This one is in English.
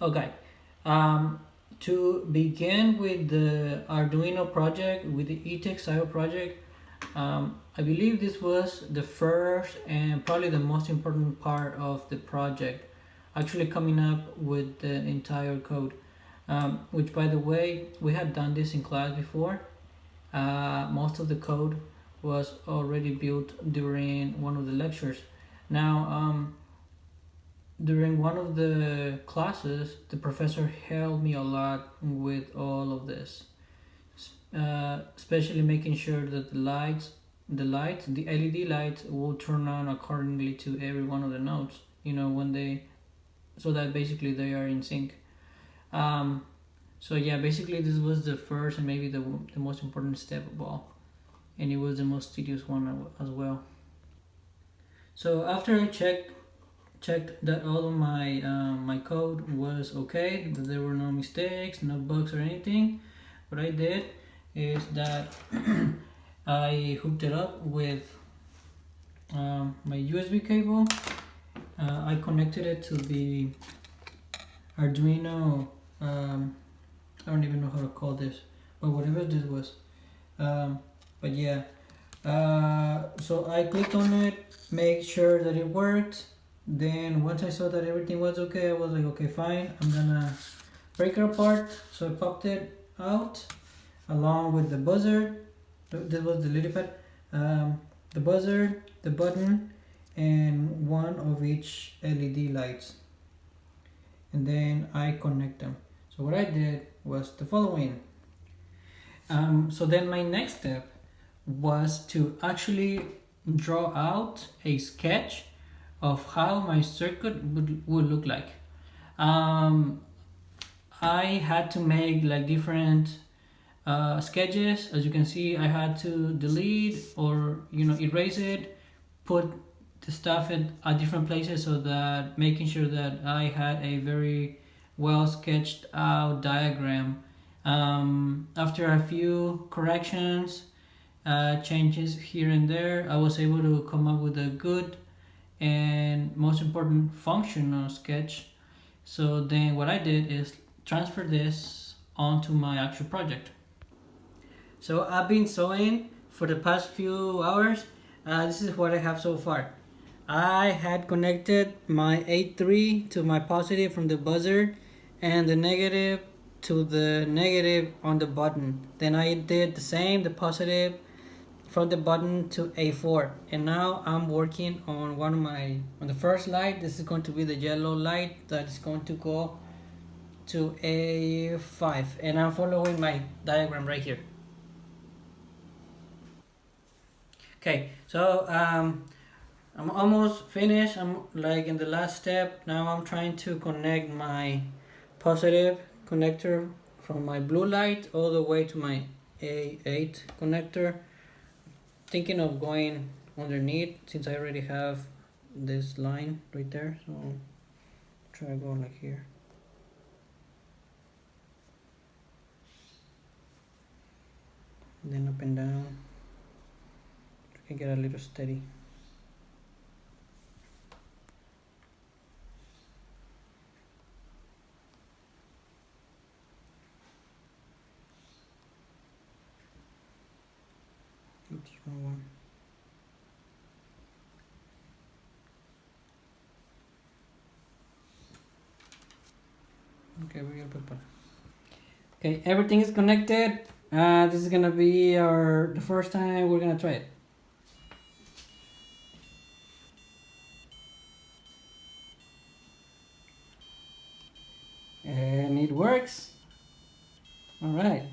Okay. Um, to begin with the Arduino project, with the e-Textile project, I believe this was the first and probably the most important part of the project, actually coming up with the entire code. Which, by the way, we had done this in class before. Most of the code was already built during one of the lectures. Now, during one of the classes, the professor helped me a lot with all of this, especially making sure that the LED lights will turn on accordingly to every one of the nodes. When they, so that basically they are in sync. Um, so yeah, basically this was the first and maybe the most important step of all, and it was the most tedious one as well. So after I checked that all of my code was okay, that there were no mistakes, no bugs or anything. What I did is that I hooked it up with my USB cable. I connected it to the Arduino. I don't even know how to call this, but whatever this was. But yeah, so I clicked on it, make sure that it worked. Then once I saw that everything was okay, I was like, okay, fine, I'm gonna break it apart. So I popped it out along with the buzzer. This was the LilyPad. The buzzer, the button, and one of each LED lights. And then I connect them. So what I did was the following. So then my next step was to actually draw out a sketch of how my circuit would look like. I had to make like different sketches. As you can see, I had to delete or erase it, put the stuff at different places, so that making sure that I had a very well sketched out diagram. After a few corrections, changes here and there, I was able to come up with a good and most important functional sketch. So then what I did is transfer this onto my actual project. So I've been sewing for the past few hours. This is what I have so far. I had connected my A3 to my positive from the buzzer and the negative to the negative on the button. Then I did the same, the positive from the button to A4. And now I'm working on on the first light. This is going to be the yellow light that is going to go to A5. And I'm following my diagram right here. Okay, so I'm almost finished. I'm like in the last step. Now I'm trying to connect my positive connector from my blue light all the way to my A8 connector. Thinking of going underneath since I already have this line right there. So try to go like here. And then up and down. I can get a little steady. Oops, wrong one. Okay, we gotta put. Okay, everything is connected. This is gonna be the first time we're gonna try it. And it works. All right.